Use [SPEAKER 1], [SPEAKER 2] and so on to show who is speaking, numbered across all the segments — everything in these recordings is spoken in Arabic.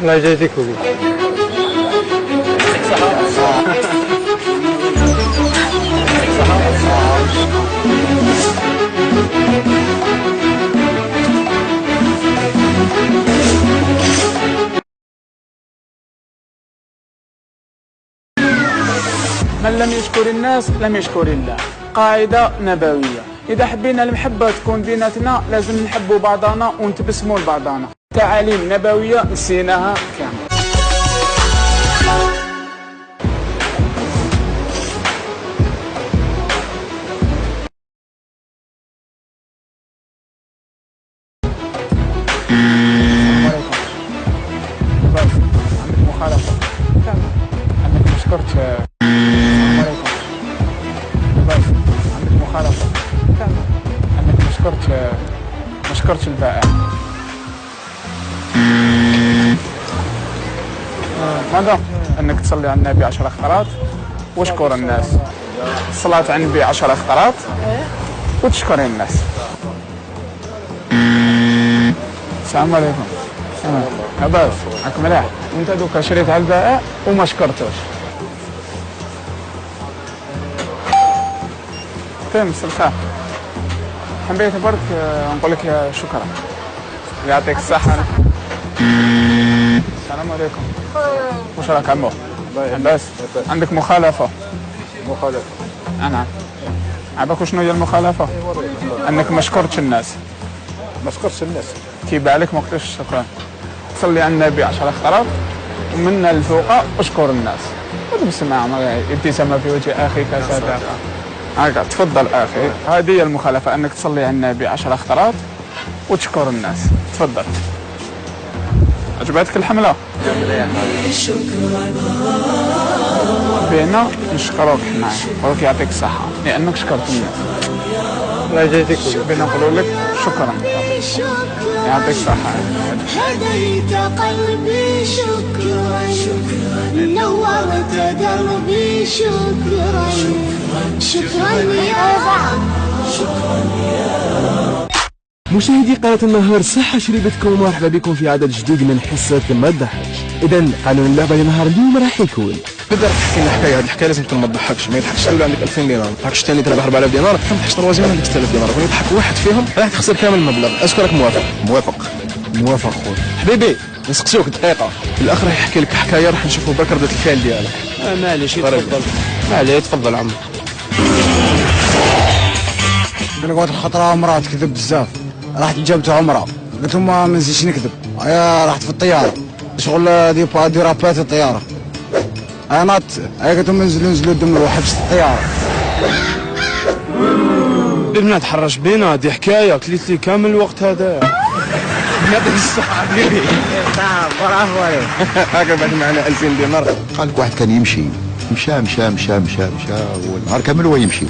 [SPEAKER 1] الله يجازيك خويا.
[SPEAKER 2] من لم يشكر الناس لم يشكر الله. قاعدة نبوية. إذا حبينا المحبة تكون بيناتنا لازم نحبوا بعضنا ونتبسموا لبعضنا. تعاليم نبوية نسيناها كامل. عندك مخالفة. عندك مشكرت. عندك مخالفة. عندك مشكرت البائع. ماذا؟ انك تصلي على النبي 10 خطرات واشكر الناس. الصلاة على النبي 10 خطرات وتشكري الناس. السلام عليكم. لاباس معاك مليح. وانت دوكا شريت على البائع وما شكرتوش. فهم الخير. حبيت برك نقول لك شكرا. يعطيك الصحة. السلام عليكم. واش راك عمو؟ لاباس؟ عندك مخالفة. نعم. عباك شنو هي المخالفة؟ انك ما شكرتش الناس. تيبع عليك ما قلتش شكرا. صلي على النبي 10 خطرات ومن الفوق اشكر الناس. وتبسم معهم ابتسامة في وجه اخيك صدقة. هكا تفضل اخي. هذه هي المخالفة، انك تصلي على النبي 10 خطرات وتشكر الناس. تفضل. عجبتك الحملة؟ بينا نشكروك حنايا وراك يعطيك الصحة لأنك شكرت الناس.
[SPEAKER 1] الله يجازيك.
[SPEAKER 2] بينا نقولوا لك شكرا. يعطيك الصحة.
[SPEAKER 3] هديت قلبي شكرا، نورت دربي شكرا، شكرا يا رب.
[SPEAKER 4] مشاهدي قناة النهار، صحة شريبتكم ومرحبا بكم في عدد جديد من حصة ما تضحكش. إذا قانون اللعبة لنهار اليوم راح يكون
[SPEAKER 5] تقدر تحكي لنا حكايه. هذه الحكايه لازم تكون ما تضحكش، ما يضحكش الاول عندك 2000 دينار، ما يضحكش الثاني تربح 4000 دينار، ما تضحكش تروازيام عندك 6000 دينار، ويضحك واحد فيهم راح تخسر كامل المبلغ. اشكرك موافق؟ موافق خويا. حبيبي نسقسوك دقيقه، الاخ راح يحكي لك حكايه راح نشوفوا برك رده الفعل ديالك.
[SPEAKER 1] معليش تفضل.
[SPEAKER 5] معليش تفضل عمو.
[SPEAKER 6] انا قلت خطره امراه تكذب بزاف، رحت جابت عمره قلت لهم ما نزيدش نكذب. رحت في الطياره شغل دي رابات الطياره. انا قلت لهم نزلوا دم حبست الطياره.
[SPEAKER 5] بنا تحرش بينا، دي حكايه كليت لي كامل الوقت هذا. يعطيك الصحه حبيبي.
[SPEAKER 6] برافو عليك.
[SPEAKER 5] هكا بعد معنا 2000 دينار.
[SPEAKER 7] قال لك واحد كان يمشي مشى والنهار كامل هو يمشي.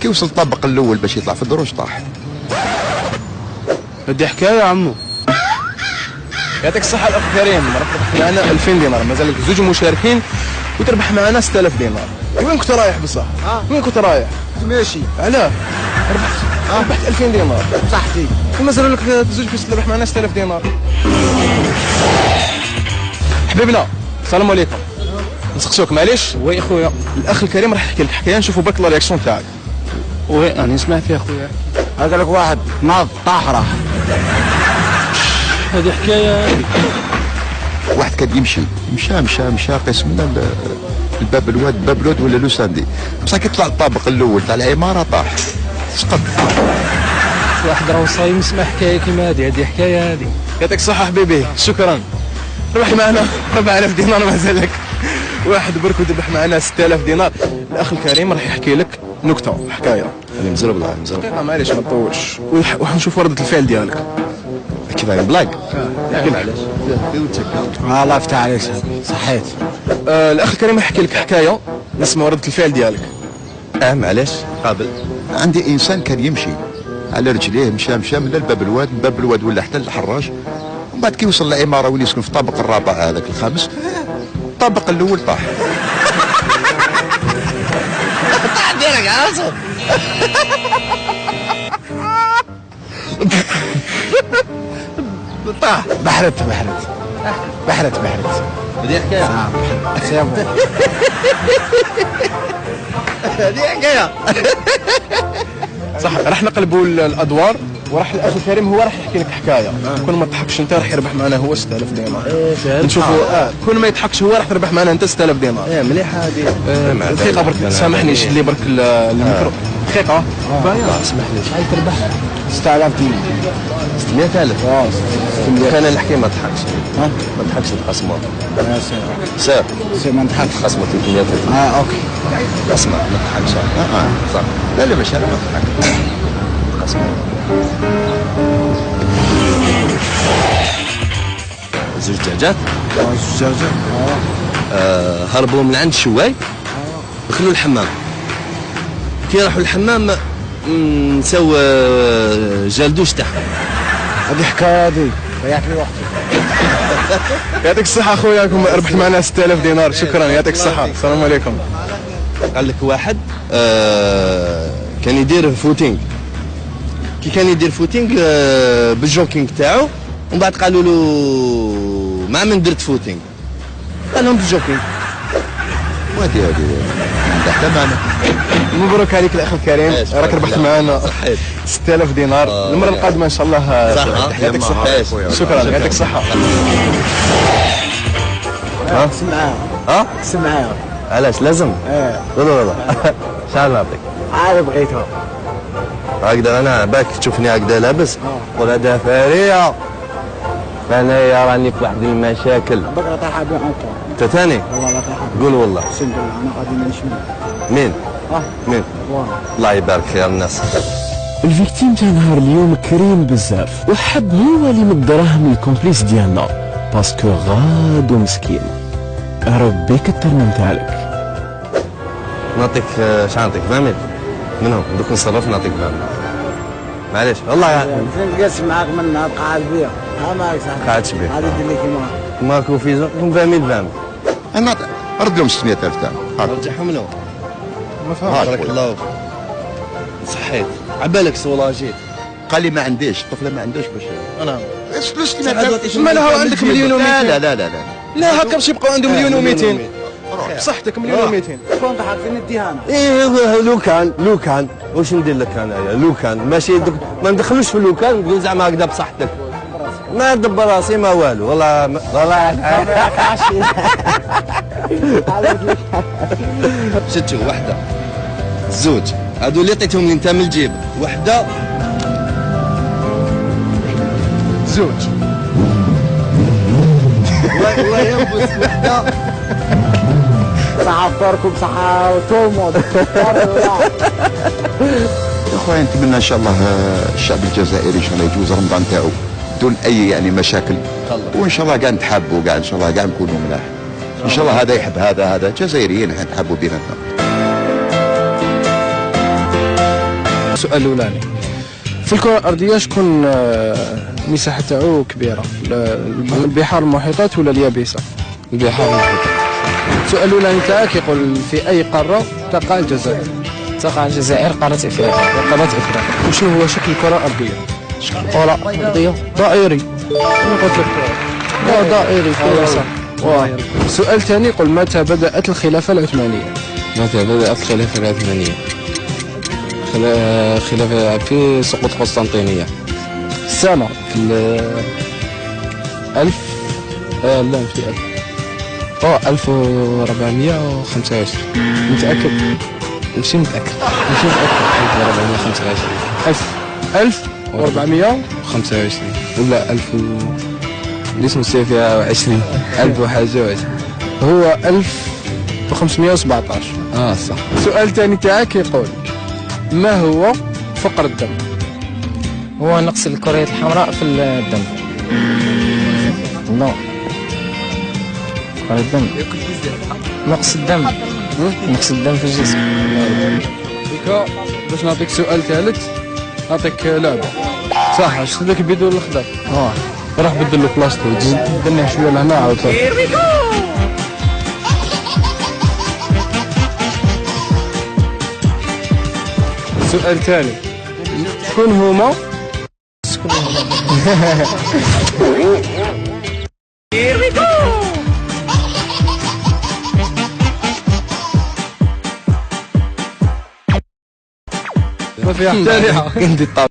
[SPEAKER 7] كي وصل الطابق الاول باش يطلع في الدروج طاح.
[SPEAKER 5] هذه حكايه عمو. يعطيك الصحه الاخ كريم، ربحت معنا 2000 دينار، مازال لك زوج مشاركين وتربح معنا 6000 دينار. وين كنت رايح بصح؟ وين كنت رايح؟
[SPEAKER 6] ماشي.
[SPEAKER 5] علاه؟ ربحت 2000 دينار.
[SPEAKER 6] صحتي.
[SPEAKER 5] ومازال لك زوج باش تربح معنا 6000 دينار. حبيبنا السلام عليكم. نسقسوك معليش؟
[SPEAKER 1] وي خويا.
[SPEAKER 5] الاخ الكريم راح يحكي لك حكايه نشوفوا برك لا رياكسيون تاعك.
[SPEAKER 1] وي انا نسمع فيها خويا.
[SPEAKER 6] قال لك واحد ناض طاح راح.
[SPEAKER 1] هذه حكايه.
[SPEAKER 7] واحد كان يمشي مشى قسم لنا الباب الواد ولا لوساندي. بصح كي طلع الطابق الاول تاع العماره طاح سقط.
[SPEAKER 1] واحد راه صايم يسمع حكايه كيما هذه حكايه هذه.
[SPEAKER 5] يعطيك الصحه حبيبي، شكرا. ربح معنا 4000 دينار، مازال لك واحد برك وذبح معنا 6000 دينار. الاخ الكريم راح يحكي لك نكته حكايه.
[SPEAKER 7] انا مزرب
[SPEAKER 5] معليش ما تطولش ونشوف ردة الفعل ديالك.
[SPEAKER 7] كيف هاي بلاك؟
[SPEAKER 5] معليش.
[SPEAKER 6] الله يفتح عليك صحيت.
[SPEAKER 5] الاخ الكريم يحكي لك حكايه نسمع ردة الفعل ديالك.
[SPEAKER 7] معليش قابل. عندي انسان كان يمشي على رجليه مشى من باب الواد ولا حتى الحراج. ومن بعد كي وصل للعماره وين يسكن في الطابق الرابع هذاك الخامس، الطابق الاول طاح.
[SPEAKER 5] طاح ديالك عاصم.
[SPEAKER 6] طاح بحرت بحرت
[SPEAKER 5] هذه حكايه
[SPEAKER 6] سيبو
[SPEAKER 5] هذه حكايه صح. راح نقلبوا الادوار وراح الاخ الكريم هو راح يحكي لك حكايه. كل ما تضحكش انت راح يربح معنا هو 6000 دينار. نشوفوا كل ما يضحكش هو راح تربح معنا انت 6000 دينار.
[SPEAKER 1] مليحه هذه.
[SPEAKER 5] دقيقه برك سامحني شد لي برك الميكرو دقيقه.
[SPEAKER 1] اسمح لي شحال تربح؟
[SPEAKER 6] 6000 دينار
[SPEAKER 5] 600000 كان نحكي ما تضحكش ما تضحكش القسمه سير
[SPEAKER 6] ما نضحكش
[SPEAKER 5] قسمه 300000
[SPEAKER 6] اوكي
[SPEAKER 5] قسمه ما تضحكش
[SPEAKER 7] صح. لا مش انا ما اضحك.
[SPEAKER 5] قسمه زوج دجاجات هربوا من عند الشواي دخلوا الحمام. كي راحوا الحمام نساو جلدوش تاعهم.
[SPEAKER 6] هذه حكايه هذه ضيعت لي وقتي.
[SPEAKER 5] يعطيك الصحة أخويا راكم ربحت معنا 6000 دينار. شكرا يعطيك الصحة. السلام عليكم. قال لك واحد كان يدير فوتينغ. كي كان يدير فوتينغ بالجوكينغ تاعو ومن بعد قالوا له مع من درت فوتينغ؟ قال لهم بالجوكينغ.
[SPEAKER 7] وهذه حتى معنا.
[SPEAKER 5] مبروك عليك الاخ الكريم راك ربحت معنا 6000 دينار. المره القادمه ان شاء الله يعطيك الصحه. شكرا يعطيك الصحه.
[SPEAKER 6] سمعها
[SPEAKER 5] علاش لازم؟ لا شحال نعطيك؟
[SPEAKER 6] عاد بغيتها
[SPEAKER 5] هكذا انا باك تشوفني هكذا لابس قول هذا فريع انايا راني في واحد المشاكل.
[SPEAKER 6] بكره طايحه بها انت
[SPEAKER 5] انت ثاني
[SPEAKER 6] والله لا طايحه
[SPEAKER 5] قول والله.
[SPEAKER 6] اقسم بالله انا غادي نشمل.
[SPEAKER 5] مين؟ مين؟ الله يبارك خير الناس.
[SPEAKER 4] الفيكتيم تاع نهار اليوم كريم بزاف وحب هو اللي من الدراهم الكومبليس ديالنا باسكو غادو مسكين. ربي كتر من تاعك.
[SPEAKER 5] نعطيك شحال نعطيك 20 منهم دوك نصرف نعطيك 20 معليش والله يعني
[SPEAKER 6] نقسم معاك منها قاعد بيها ها ماك صاحبي
[SPEAKER 5] قاعد شبيه
[SPEAKER 6] غادي ندير لك كيما
[SPEAKER 5] ماكو فيزا 20
[SPEAKER 7] انا رد لهم 600000 تاعهم.
[SPEAKER 5] رجعهم له
[SPEAKER 7] ما فهمتش.
[SPEAKER 5] بارك الله صحيت عبالك سولاجيت.
[SPEAKER 7] قال لي ما عنديش الطفله ما عندهاش باش
[SPEAKER 5] انا
[SPEAKER 7] فلوس
[SPEAKER 5] ما لها عندك مليون و200.
[SPEAKER 7] لا
[SPEAKER 5] لا هكا باش يبقوا عنده مليون و200 بصحتك مليون و200.
[SPEAKER 6] كون ضحك فين نديها انا
[SPEAKER 5] ايه لو كان واش ندير لك انايا لو كان ماشي ما ندخلوش في لو كان نقول زعما هكذا بصحتك ما دبر راسي ما والو والله شتو وحده زوج هادو اللي عطيتهم لي انت من الجيب وحده زوج وينبس وحده
[SPEAKER 6] صحة فطوركم صحة وتومود
[SPEAKER 7] يا اخويا نتمنى ان شاء الله الشعب الجزائري ان شاء الله يجوز رمضان تاعو بدون اي يعني مشاكل وان شاء الله قاعد نتحابوا قاعد ان شاء الله قاعد نكونوا ملاح ان شاء الله. هذا يحب هذا جزائريين احنا نتحابوا بيناتنا.
[SPEAKER 1] السؤال الاولاني في الكره الارضيه شكون المساحه تاعو كبيره البحار المحيطات ولا اليابسه؟
[SPEAKER 8] البحار المحيطات.
[SPEAKER 1] السؤال الاولاني تاعك يقول في اي قاره تقع الجزائر؟
[SPEAKER 8] تقع الجزائر قارة افريقيا.
[SPEAKER 1] وشنو هو شكل الكره الارضيه؟
[SPEAKER 8] كرة أرضية
[SPEAKER 1] دائري. انا قلت لك دائري صح. السؤال الثاني يقول متى بدأت الخلافة العثمانية؟
[SPEAKER 8] متى بدأت الخلافة العثمانية؟ خلافة في سقوط قسطنطينية.
[SPEAKER 1] السنة
[SPEAKER 8] في 1000 لا مش 1425.
[SPEAKER 1] متأكد؟
[SPEAKER 8] ماشي متأكد 1425 ولا 1000 اللي اسمه سي فيها 20 1000 وحاجة و20
[SPEAKER 1] هو 1517.
[SPEAKER 8] صح.
[SPEAKER 1] السؤال الثاني تاعك يقول ما هو فقر الدم؟
[SPEAKER 8] هو نقص الكريات الحمراء في الدم. لا فقر الدم نقص الدم في الجسم.
[SPEAKER 1] باش نعطيك سؤال ثالث نعطيك لعبة صح شفت لك البيدو الاخضر راح بدل له بلاصتو دنيه شويه لهنا عاود السؤال الثاني شكون هما ما فيها حتى ريحة.
[SPEAKER 8] كندي الطابع.